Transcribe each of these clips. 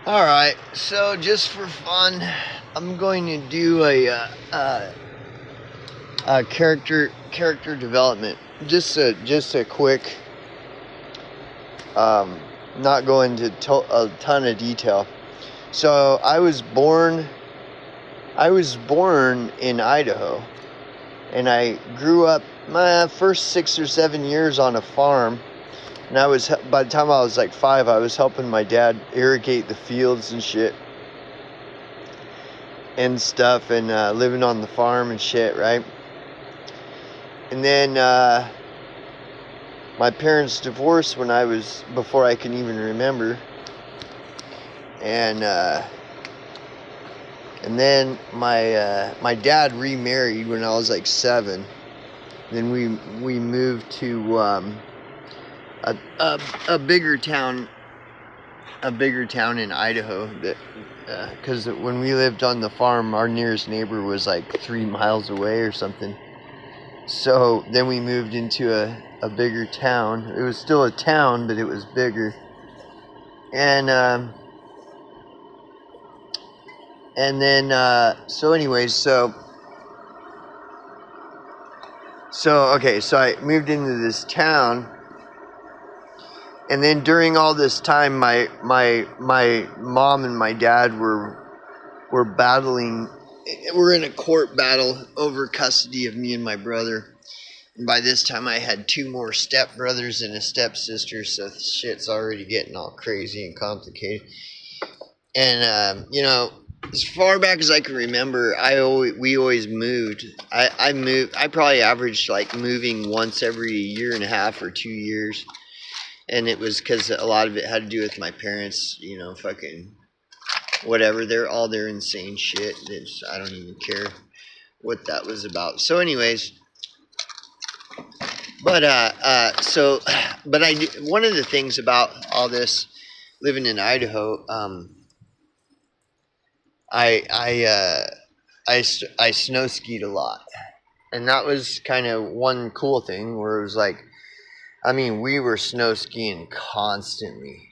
Alright, so just for fun, I'm going to do a character development. Just a quick, not go into a ton of detail. So I was born in Idaho, and I grew up my first 6 or 7 years on a farm. And by the time I was like 5, I was helping my dad irrigate the fields and shit and stuff, and living on the farm and shit, right? And then my parents divorced before I can even remember, and then my dad remarried when I was like 7. Then we moved to a bigger town in Idaho, that because when we lived on the farm, our nearest neighbor was like 3 miles away or something. So then we moved into a bigger town. It was still a town, but it was bigger. And then so anyways, so I moved into this town. And then during all this time, my mom and my dad were battling. We're in a court battle over custody of me and my brother. And by this time, I had 2 more stepbrothers and a stepsister, so shit's already getting all crazy and complicated. And as far back as I can remember, we always moved. I probably averaged like moving once every year and a half or 2 years. And it was because a lot of it had to do with my parents, fucking whatever. They're all their insane shit. I don't even care what that was about. So anyways, but one of the things about all this living in Idaho, I snow skied a lot. And that was kind of one cool thing where it was like, we were snow skiing constantly.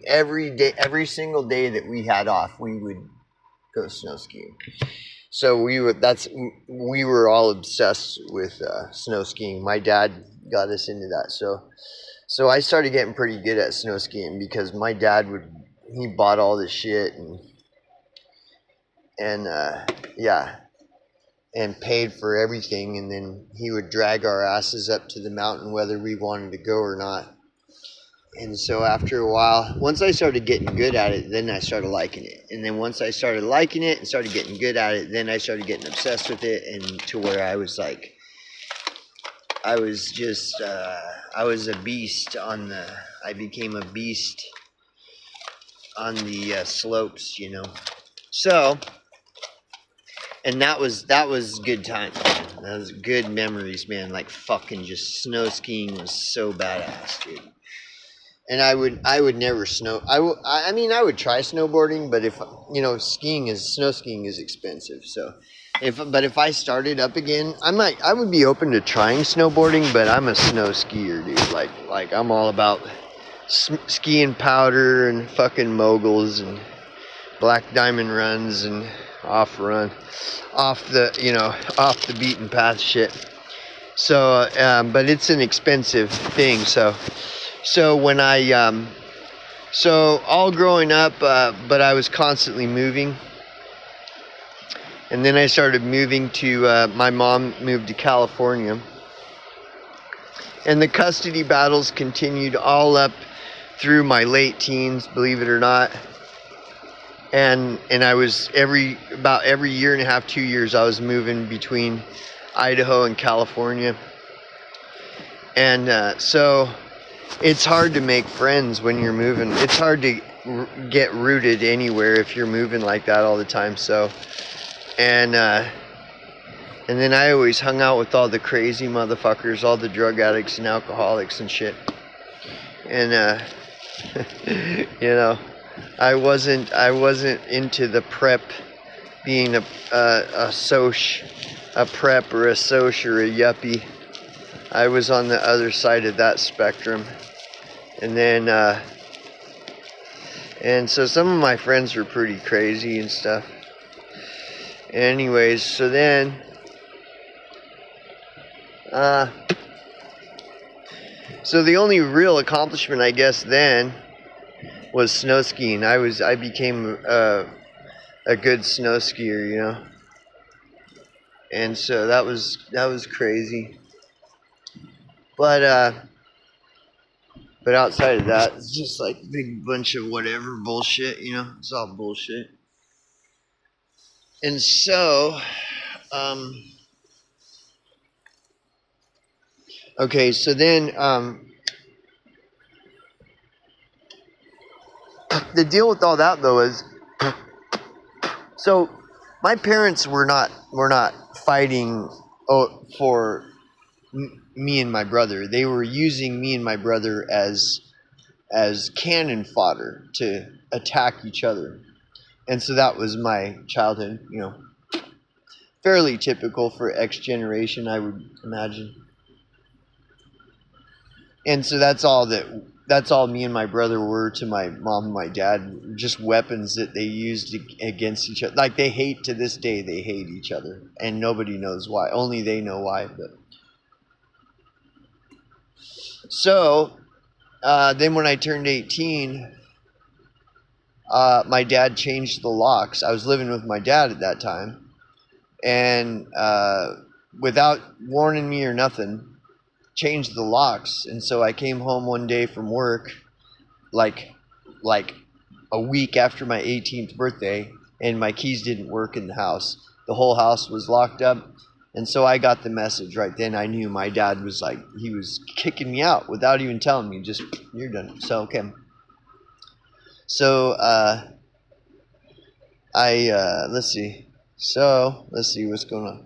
Every day, every single day that we had off, we would go snow skiing. So we were all obsessed with snow skiing. My dad got us into that. So I started getting pretty good at snow skiing because my dad he bought all this shit and paid for everything, and then he would drag our asses up to the mountain whether we wanted to go or not. And so after a while, once I started getting good at it, then I started liking it. And then once I started liking it and started getting good at it, then I started getting obsessed with it, and to where I was like, I was a beast I became a beast on the slopes, So, and that was good times, man. That was good memories, man. Like fucking just snow skiing was so badass, dude. And I would never snow. I would try snowboarding, but if snow skiing is expensive. So, if I started up again, I would be open to trying snowboarding, but I'm a snow skier, dude. Like I'm all about skiing powder and fucking moguls and black diamond runs and off the beaten path shit. So, but it's an expensive thing. So when all growing up, but I was constantly moving. And then I started moving to, my mom moved to California. And the custody battles continued all up through my late teens, believe it or not. And I was about every year and a half, 2 years, I was moving between Idaho and California. And so it's hard to make friends when you're moving. It's hard to get rooted anywhere if you're moving like that all the time. So, and then I always hung out with all the crazy motherfuckers, all the drug addicts and alcoholics and shit. And I wasn't into the prep, being a prep or a soc or a yuppie. I was on the other side of that spectrum. And then And so some of my friends were pretty crazy and stuff. Anyways, so then, so the only real accomplishment, I guess, then was snow skiing. I became a good snow skier, you know. And so that was crazy. But outside of that, it's just like a big bunch of whatever bullshit, you know. It's all bullshit. And so, okay, so then the deal with all that though is, so my parents were not fighting for me and my brother. They were using me and my brother as cannon fodder to attack each other. And so that was my childhood, you know. Fairly typical for X generation, I would imagine. And so that's all me and my brother were to my mom and my dad, just weapons that they used against each other. Like, they hate, to this day, they hate each other. And nobody knows why. Only they know why. But so, then when I turned 18, my dad changed the locks. I was living with my dad at that time. And without warning me or nothing, changed the locks. And so I came home one day from work, like a week after my 18th birthday, and my keys didn't work in the house. The whole house was locked up. And so I got the message right then. I knew my dad was like, he was kicking me out without even telling me, just, you're done. So, okay. So, let's see. So, let's see what's going on.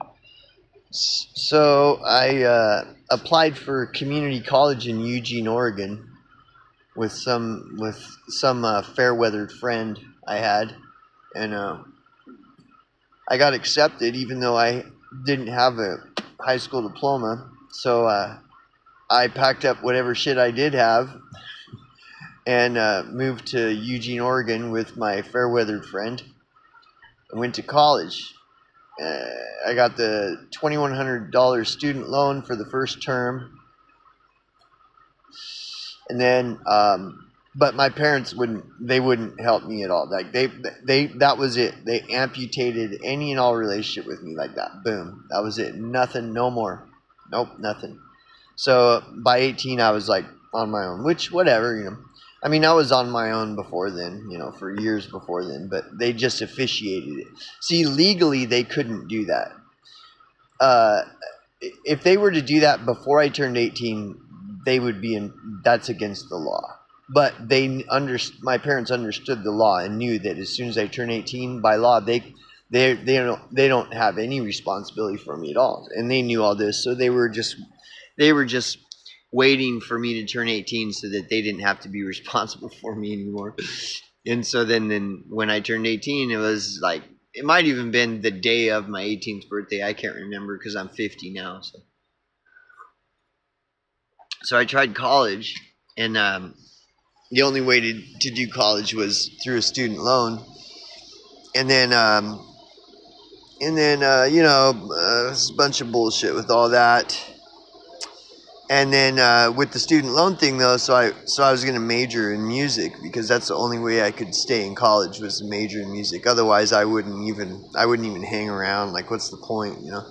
So, I applied for community college in Eugene, Oregon with some fair-weathered friend I had. And I got accepted even though I didn't have a high school diploma. So, I packed up whatever shit I did have and moved to Eugene, Oregon with my fair-weathered friend. I went to college. I got the $2,100 student loan for the first term, and then, but my parents wouldn't help me at all. Like that was it. They amputated any and all relationship with me like that. Boom, that was it. Nothing, no more. Nope, nothing. So by 18, I was like on my own, which whatever, you know. I mean, I was on my own before then, you know, for years before then, but they just officiated it. See, legally, they couldn't do that. If they were to do that before I turned 18, they would be that's against the law. But my parents understood the law and knew that as soon as I turned 18, by law, they don't have any responsibility for me at all. And they knew all this, so they were just waiting for me to turn 18 so that they didn't have to be responsible for me anymore. And so then when I turned 18, it was like, it might even been the day of my 18th birthday. I can't remember because I'm 50 now. So I tried college, and the only way to do college was through a student loan. And then you know, it's a bunch of bullshit with all that. And then with the student loan thing though, so I was going to major in music because that's the only way I could stay in college was to major in music. Otherwise, I wouldn't even hang around. Like, what's the point, you know?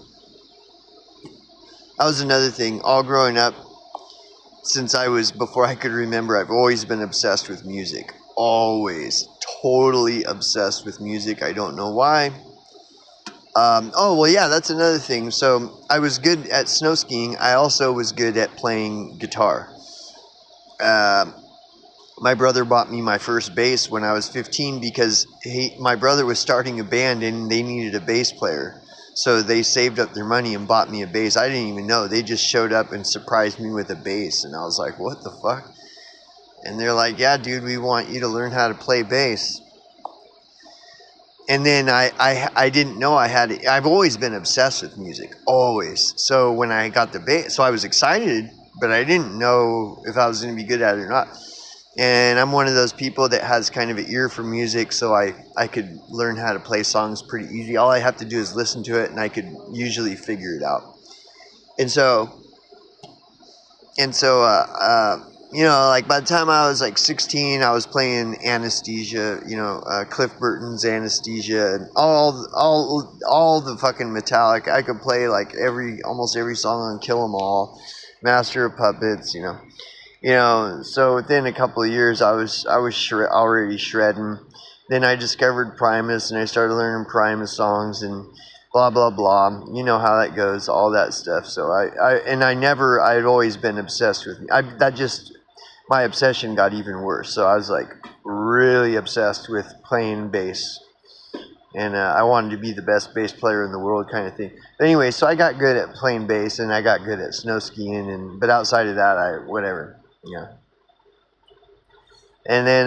That was another thing. All growing up, before I could remember, I've always been obsessed with music. Always. Totally obsessed with music. I don't know why. Oh, well, yeah, that's another thing. So I was good at snow skiing. I also was good at playing guitar. My brother bought me my first bass when I was 15 because my brother was starting a band and they needed a bass player. So they saved up their money and bought me a bass. I didn't even know. They just showed up and surprised me with a bass. And I was like, what the fuck? And they're like, yeah, dude, we want you to learn how to play bass. And then I didn't know I've always been obsessed with music, always. So when I got the bass, so I was excited, but I didn't know if I was going to be good at it or not. And I'm one of those people that has kind of an ear for music, so I could learn how to play songs pretty easy. All I have to do is listen to it, and I could usually figure it out. And so, like by the time I was like 16, I was playing Anesthesia, Cliff Burton's Anesthesia, and all the fucking Metallica. I could play like almost every song on Kill 'Em All, Master of Puppets, So within a couple of years, I was already shredding. Then I discovered Primus, and I started learning Primus songs and blah blah blah. You know how that goes, all that stuff. So I'd always been obsessed with my obsession got even worse. So I was like really obsessed with playing bass, and I wanted to be the best bass player in the world, kind of thing. But anyway, so I got good at playing bass, and I got good at snow skiing, but outside of that, whatever. And then,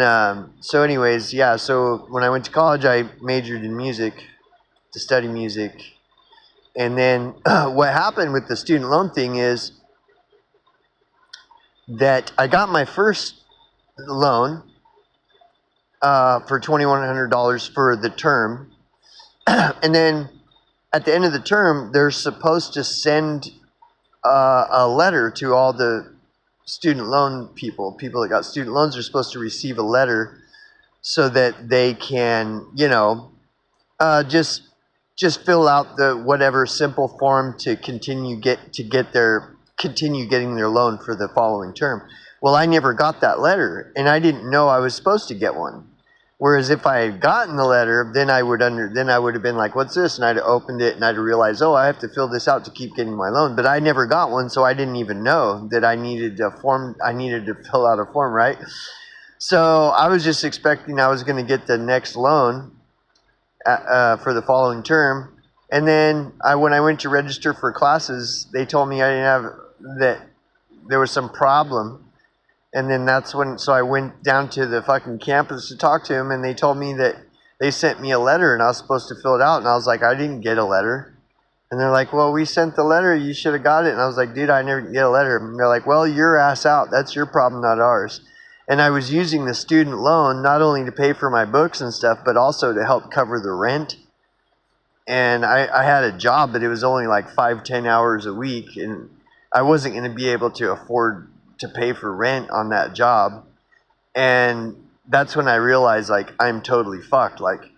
so anyways, so when I went to college, I majored in music to study music. And then what happened with the student loan thing is that I got my first loan for $2,100 for the term. And then at the end of the term, they're supposed to send a letter to all the student loan people that got student loans are supposed to receive a letter so that they can, just fill out the whatever simple form to continue getting their loan for the following term. Well, I never got that letter, and I didn't know I was supposed to get one. Whereas if I had gotten the letter, then I would have been like, "What's this?" And I'd have opened it and I'd realize, "Oh, I have to fill this out to keep getting my loan." But I never got one, so I didn't even know that I needed a form. I needed to fill out a form, right? So I was just expecting I was going to get the next loan for the following term, and then when I went to register for classes, they told me I didn't have that. There was some problem. And then so I went down to the fucking campus to talk to him, and they told me that they sent me a letter and I was supposed to fill it out. And I was like, I didn't get a letter. And they're like, well, we sent the letter. You should have got it. And I was like, dude, I never get a letter. And they're like, well, your ass out. That's your problem, not ours. And I was using the student loan not only to pay for my books and stuff, but also to help cover the rent. And I had a job, but it was only like 5-10 hours a week. And I wasn't going to be able to afford to pay for rent on that job. And that's when I realized, like, I'm totally fucked. Like,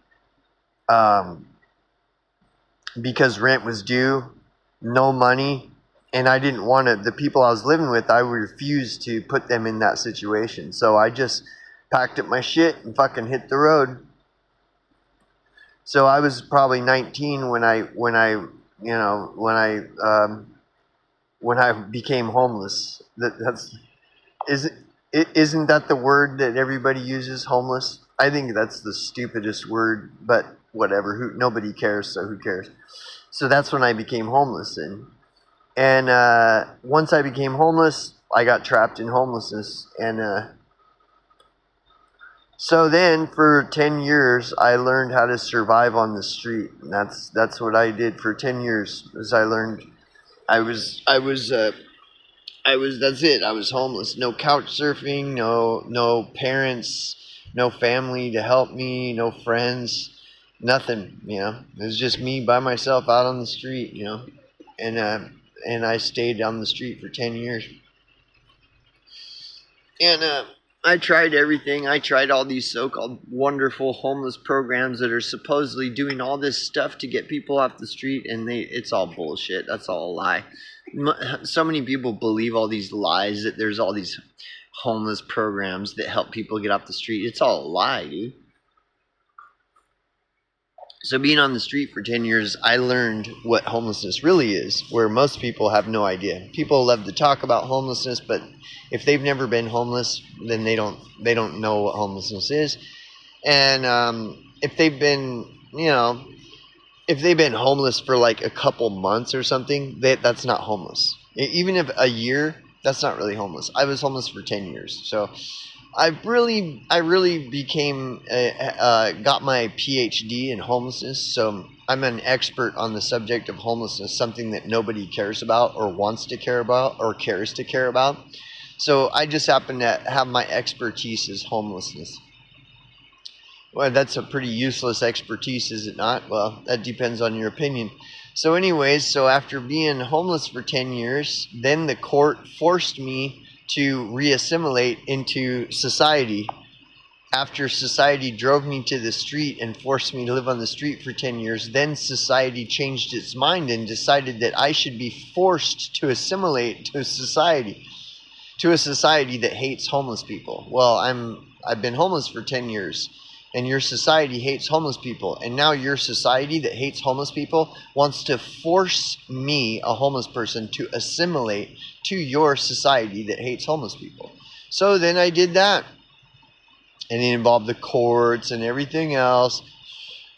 because rent was due, no money, and I didn't want to, the people I was living with, I refused to put them in that situation. So I just packed up my shit and fucking hit the road. So I was probably 19 when I became homeless. Isn't that the word that everybody uses, homeless? I think that's the stupidest word, but whatever. Nobody cares, so who cares? So that's when I became homeless. And once I became homeless, I got trapped in homelessness. And so then for 10 years, I learned how to survive on the street. And that's what I did for 10 years, as I learned. That's it. I was homeless. No couch surfing, no parents, no family to help me, no friends, nothing, It was just me by myself out on the street, and I stayed on the street for 10 years. And I tried everything. I tried all these so-called wonderful homeless programs that are supposedly doing all this stuff to get people off the street, and it's all bullshit. That's all a lie. So many people believe all these lies that there's all these homeless programs that help people get off the street. It's all a lie, dude. So being on the street for 10 years, I learned what homelessness really is, where most people have no idea. People love to talk about homelessness, but if they've never been homeless, then they don't know what homelessness is. And if they've been homeless for like a couple months or something, that's not homeless. Even if a year, that's not really homeless. I was homeless for 10 years. So I really became, got my PhD in homelessness. So I'm an expert on the subject of homelessness, something that nobody cares about or wants to care about or cares to care about. So I just happen to have my expertise is homelessness. Well, that's a pretty useless expertise, is it not? Well, that depends on your opinion. So, anyways, so after being homeless for 10 years, then the court forced me to reassimilate into society. After society drove me to the street and forced me to live on the street for 10 years, then society changed its mind and decided that I should be forced to assimilate to society, to a society that hates homeless people. Well, I've been homeless for 10 years and your society hates homeless people, and now your society that hates homeless people wants to force me, a homeless person, to assimilate to your society that hates homeless people. So then I did that, and it involved the courts and everything else.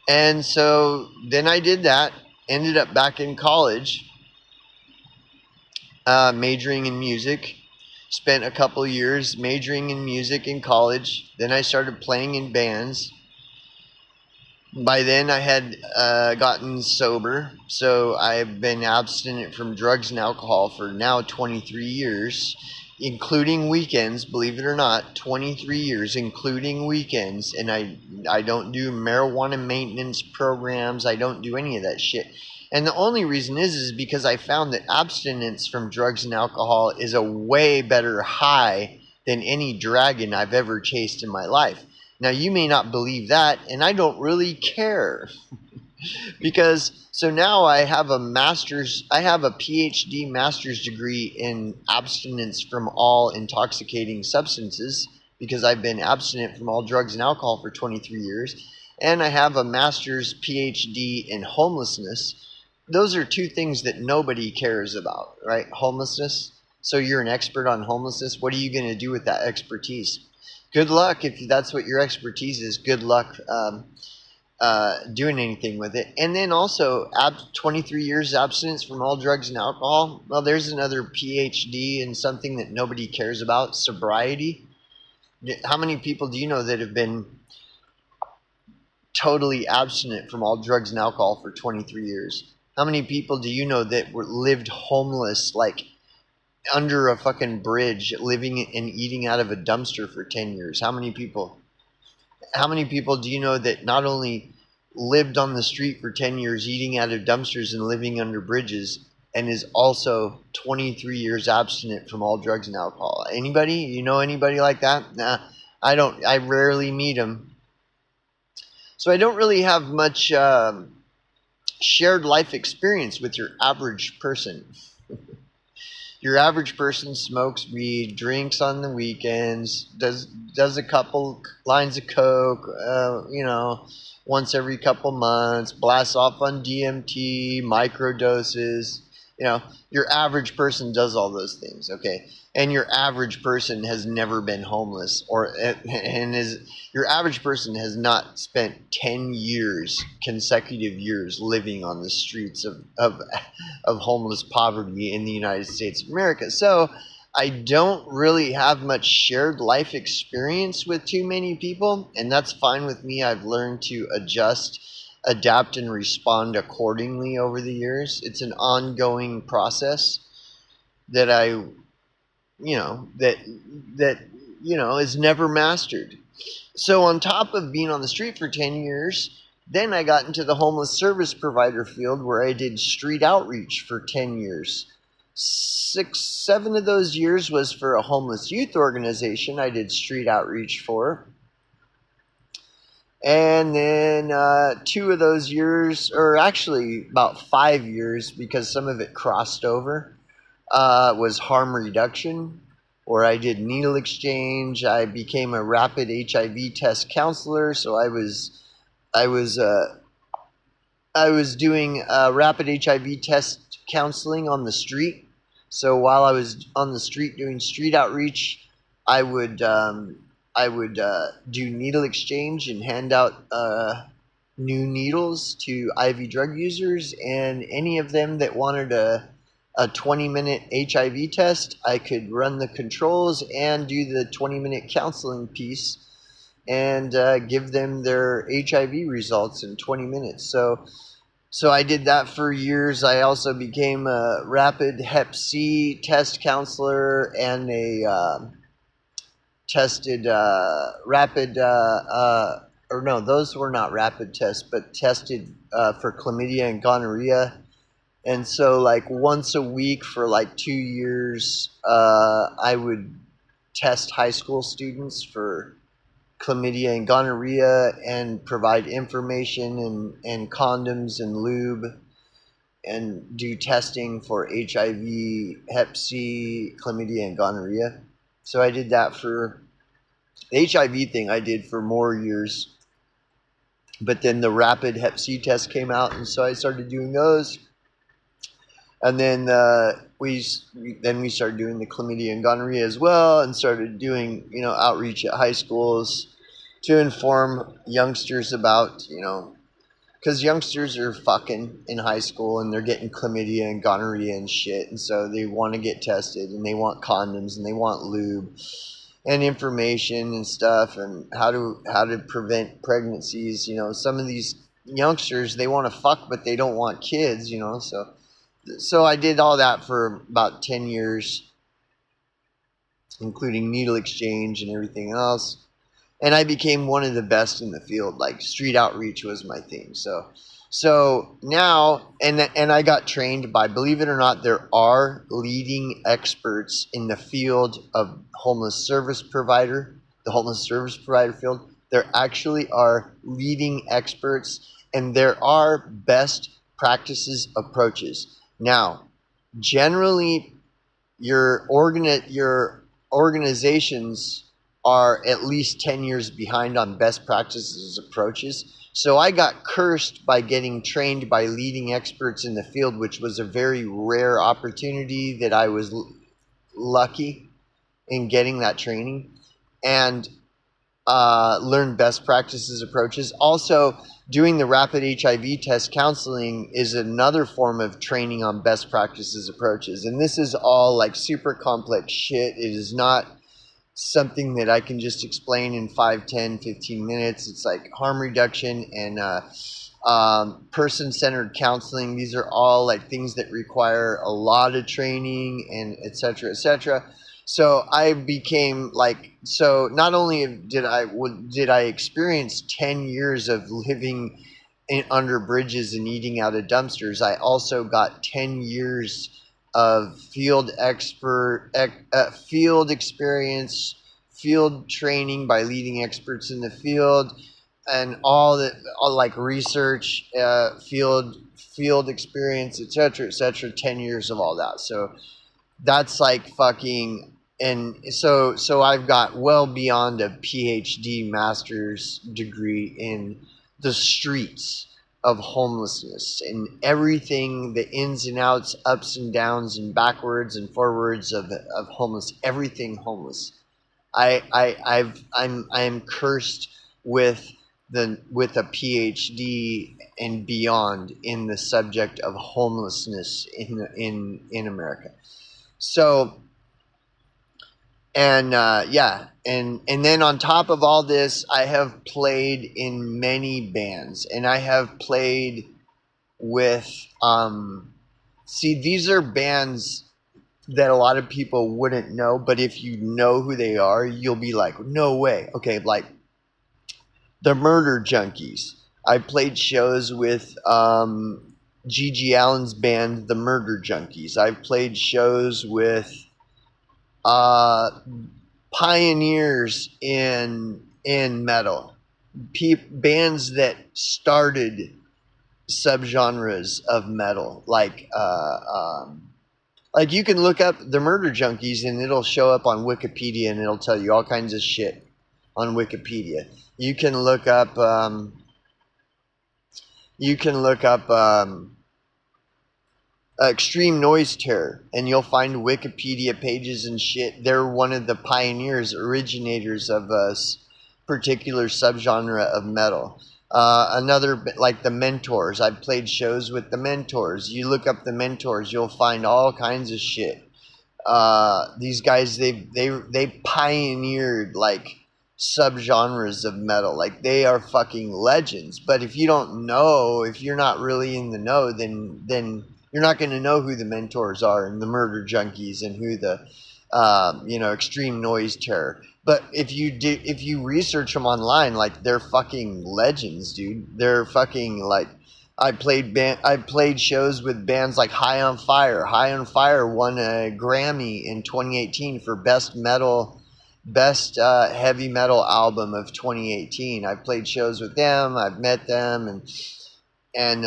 And so then I did that, ended up back in college, majoring in music. Spent a couple years majoring in music in college. Then I started playing in bands. By then I had gotten sober. So I've been abstinent from drugs and alcohol for now 23 years, including weekends, believe it or not. 23 years, including weekends. And I don't do marijuana maintenance programs. I don't do any of that shit. And the only reason is because I found that abstinence from drugs and alcohol is a way better high than any dragon I've ever chased in my life. Now, you may not believe that, and I don't really care. Because, so now I have a PhD master's degree in abstinence from all intoxicating substances, because I've been abstinent from all drugs and alcohol for 23 years. And I have a master's PhD in homelessness. Those are two things that nobody cares about, right? Homelessness. So you're an expert on homelessness. What are you going to do with that expertise? Good luck if that's what your expertise is. Good luck doing anything with it. And then also 23 years abstinence from all drugs and alcohol. Well, there's another PhD in something that nobody cares about, sobriety. How many people do you know that have been totally abstinent from all drugs and alcohol for 23 years? How many people do you know that lived homeless, like under a fucking bridge, living and eating out of a dumpster for 10 years? How many people? How many people do you know that not only lived on the street for 10 years, eating out of dumpsters and living under bridges, and is also 23 years abstinent from all drugs and alcohol? Anybody? You know anybody like that? Nah, I don't. I rarely meet them. So I don't really have much shared life experience with your average person. Your average person smokes weed, drinks on the weekends, does a couple lines of coke, once every couple months, blasts off on DMT, microdoses. Your average person does all those things, okay? And your average person has never been homeless, your average person has not spent 10 years, consecutive years, living on the streets of homeless poverty in the United States of America. So I don't really have much shared life experience with too many people, and that's fine with me. I've learned to adjust, adapt, and respond accordingly over the years. It's an ongoing process that is never mastered. So on top of being on the street for 10 years, then I got into the homeless service provider field, where I did street outreach for 10 years. 7 of those years was for a homeless youth organization I did street outreach for. And then 2 of those years, or actually about 5 years, because some of it crossed over, was harm reduction, where I did needle exchange. I became a rapid HIV test counselor, so I was doing rapid HIV test counseling on the street. So while I was on the street doing street outreach, I would do needle exchange and hand out new needles to IV drug users, and any of them that wanted a 20-minute HIV test, I could run the controls and do the 20-minute counseling piece and give them their HIV results in 20 minutes. So So I did that for years. I also became a rapid Hep C test counselor and a tested rapid, or no, those were not rapid tests, but tested for chlamydia and gonorrhea. And so, like, once a week for like 2 years, I would test high school students for chlamydia and gonorrhea and provide information and condoms and lube and do testing for HIV, Hep C, chlamydia, and gonorrhea. So I did that for the HIV thing. I did for more years, but then the rapid Hep C test came out, and so I started doing those. And then we started doing the chlamydia and gonorrhea as well, and started doing outreach at high schools to inform youngsters about because youngsters are fucking in high school and they're getting chlamydia and gonorrhea and shit, and so they want to get tested and they want condoms and they want lube and information and stuff and how to prevent pregnancies. Some of these youngsters, they want to fuck but they don't want kids. So I did all that for about 10 years, including needle exchange and everything else. And I became one of the best in the field. Like, street outreach was my thing. So now, and I got trained by, believe it or not, there are leading experts in the field of homeless service provider, the homeless service provider field. There actually are leading experts, and there are best practices approaches. Now, generally, your organizations are at least 10 years behind on best practices approaches. So I got cursed by getting trained by leading experts in the field, which was a very rare opportunity that I was lucky in getting that training, and learn best practices approaches. Also, doing the rapid HIV test counseling is another form of training on best practices approaches. And this is all like super complex shit. It is not something that I can just explain in 5, 10, 15 minutes. It's like harm reduction and person-centered counseling. These are all like things that require a lot of training and et cetera, et cetera. So I became so not only did I experience 10 years of living under bridges and eating out of dumpsters, I also got 10 years of field experience, field training by leading experts in the field, and all like research, field experience, et cetera, 10 years of all that. So that's like fucking, and so I've got well beyond a PhD master's degree in the streets of homelessness and everything, the ins and outs, ups and downs and backwards and forwards of homeless, everything homeless. I am cursed with a PhD and beyond in the subject of homelessness in America. So, and and then on top of all this, I have played in many bands, and I have played with these are bands that a lot of people wouldn't know, but if you know who they are, you'll be like, no way. Okay, like the Murder Junkies. I played shows with Gigi Allen's band, the Murder Junkies. I've played shows with pioneers in metal, bands that started subgenres of metal, like you can look up the Murder Junkies and it'll show up on Wikipedia and it'll tell you all kinds of shit on Wikipedia. You can look up Extreme Noise Terror, and you'll find Wikipedia pages and shit. They're one of the pioneers, originators of a particular subgenre of metal. Another, like the Mentors. I've played shows with the Mentors. You look up the Mentors, you'll find all kinds of shit. These guys, they pioneered like subgenres of metal. Like, they are fucking legends. But if you don't know, if you're not really in the know, then you're not going to know who the Mentors are and the Murder Junkies and who the Extreme Noise Terror. But if you research them online, like, they're fucking legends, dude. They're fucking like, I played shows with bands like High on Fire. High on Fire won a Grammy in 2018 for best heavy metal album of 2018. I played shows with them. I've met them, and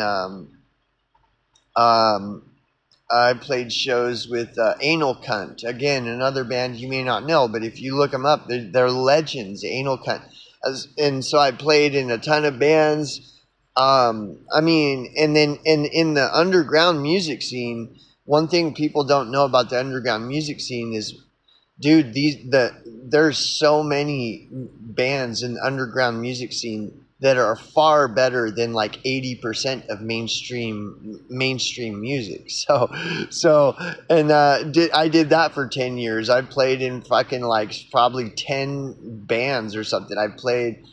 I played shows with Anal Cunt. Again, another band you may not know, but if you look them up, they're legends. Anal Cunt, and so I played in a ton of bands. And then in the underground music scene, one thing people don't know about the underground music scene is, dude, there's so many bands in the underground music scene that are far better than like 80% of mainstream music. I did that for 10 years. I played in fucking like probably 10 bands or something. I played,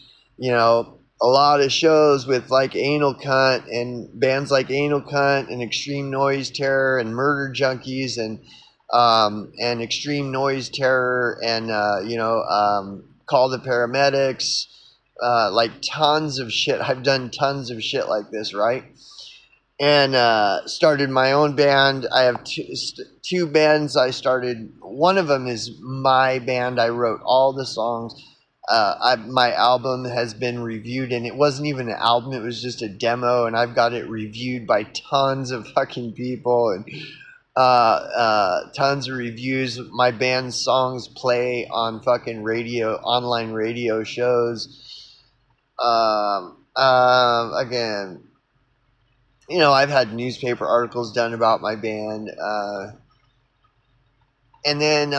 a lot of shows with like Anal Cunt and bands like Anal Cunt and Extreme Noise Terror and Murder Junkies and Extreme Noise Terror and Call the Paramedics, like tons of shit. I've done tons of shit like this, right? And started my own band. I have two bands I started. One of them is my band. I wrote all the songs. My album has been reviewed, and it wasn't even an album, it was just a demo, and I've got it reviewed by tons of fucking people, and tons of reviews. My band's songs play on fucking online radio shows. Again, I've had newspaper articles done about my band, and then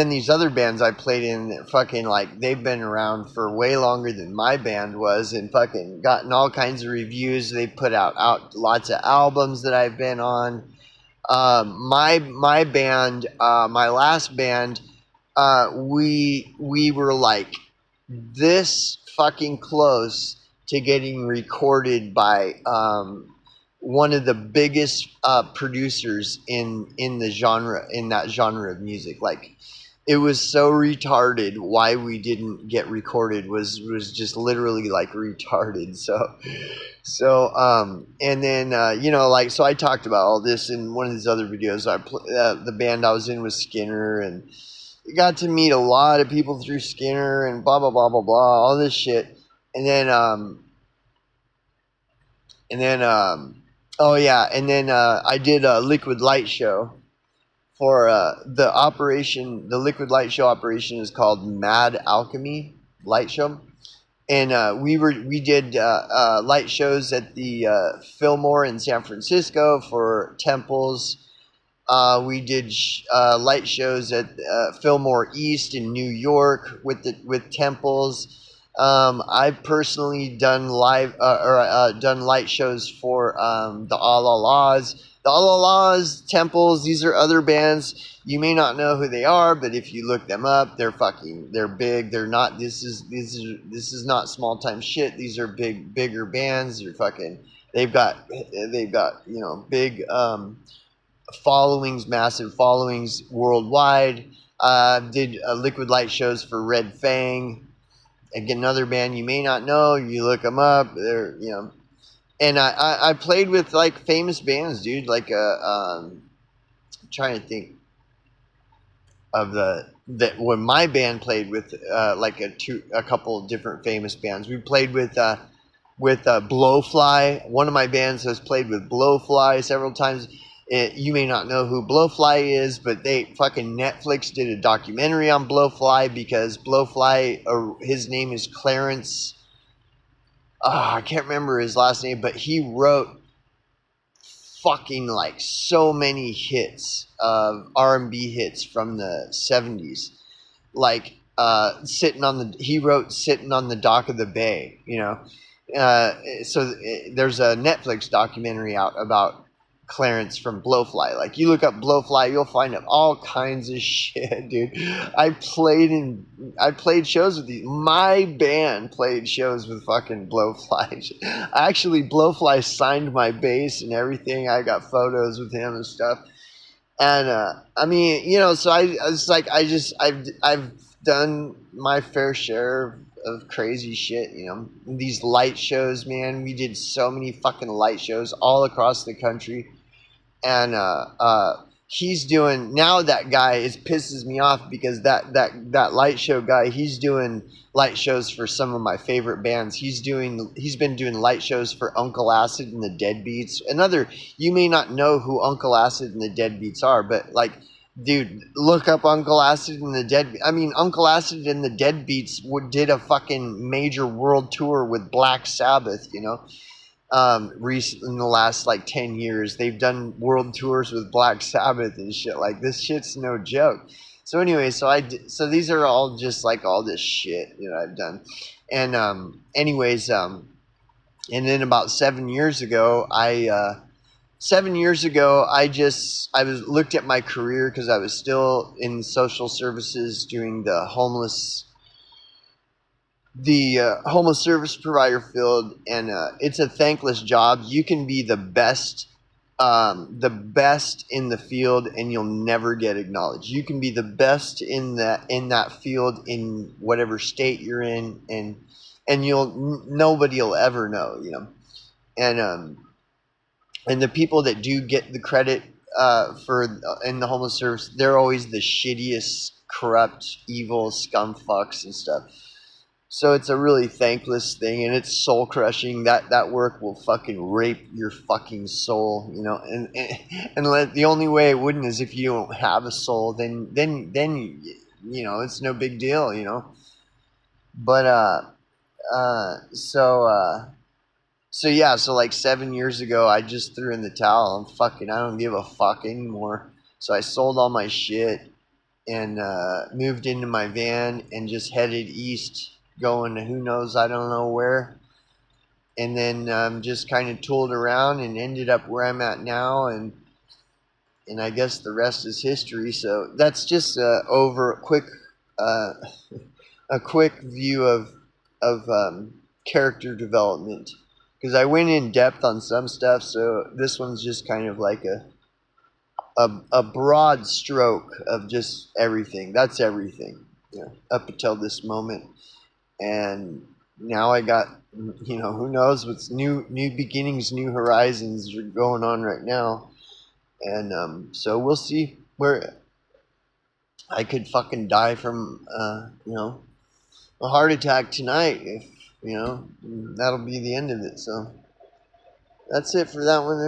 these other bands I played in, fucking like, they've been around for way longer than my band was, and fucking gotten all kinds of reviews. They put out lots of albums that I've been on. My band, my last band, we were like this fucking close to getting recorded by one of the biggest producers in that genre of music. Like, it was so retarded. Why we didn't get recorded was just literally like retarded. So I talked about all this in one of these other videos. The band I was in was Skinner, and got to meet a lot of people through Skinner and blah blah blah blah blah, all this shit. And then I did a Liquid Light show for the operation. The Liquid Light show operation is called Mad Alchemy Light Show, and we did light shows at the Fillmore in San Francisco for temples. We did light shows at Fillmore East in New York with temples. I've personally done done light shows for the Allahs. The Allahs, temples, these are other bands. You may not know who they are, but if you look them up, they're big. They're not. This is not small time shit. These are bigger bands. They've got big followings, massive followings worldwide. Did Liquid Light shows for Red Fang. Again, another band you may not know. You look them up. They're and I played with like famous bands, dude. Like I'm trying to think of when my band played with like a couple of different famous bands. We played with Blowfly. One of my bands has played with Blowfly several times. You may not know who Blowfly is, but Netflix did a documentary on Blowfly because Blowfly, his name is Clarence. I can't remember his last name, but he wrote fucking like so many hits of R&B hits from the 70s. Like he wrote Sitting on the Dock of the Bay, So there's a Netflix documentary out about Clarence from Blowfly. Like, you look up Blowfly, you'll find up all kinds of shit, dude. I played shows with these. My band played shows with fucking Blowfly. Actually, Blowfly signed my bass and everything. I got photos with him and stuff. And I mean, so it's like I've done my fair share of crazy shit. These light shows, man. We did so many fucking light shows all across the country, and he's doing now. That guy, it pisses me off because that light show guy, he's doing light shows for some of my favorite bands. He's been doing light shows for Uncle Acid and the Deadbeats. You may not know who Uncle Acid and the Deadbeats are, but like, dude, look up Uncle Acid and the Uncle Acid and the Deadbeats did a fucking major world tour with Black Sabbath. Recent in the last like 10 years, they've done world tours with Black Sabbath and shit. Like, this shit's no joke. So anyway, so these are all just like all this shit I've done. And and then about 7 years ago, I looked at my career, because I was still in social services doing the homeless service provider field, and it's a thankless job. You can be the best in the field, and you'll never get acknowledged. You can be the best in that field in whatever state you're in, and nobody will ever know, and the people that do get the credit in the homeless service, they're always the shittiest, corrupt, evil scum fucks and stuff. So it's a really thankless thing, and it's soul crushing. That work will fucking rape your fucking soul, and the only way it wouldn't is if you don't have a soul. Then it's no big deal, But so like 7 years ago, I just threw in the towel. I don't give a fuck anymore. So I sold all my shit and moved into my van and just headed east, going to who knows, I don't know where. And then just kind of tooled around and ended up where I'm at now, and I guess the rest is history. So that's just a quick view of character development, because I went in depth on some stuff. So this one's just kind of like a broad stroke of just everything. That's everything, up until this moment. And now I got, who knows what's new beginnings, new horizons are going on right now. And so we'll see where I could fucking die from, a heart attack tonight. If, that'll be the end of it. So that's it for that one there.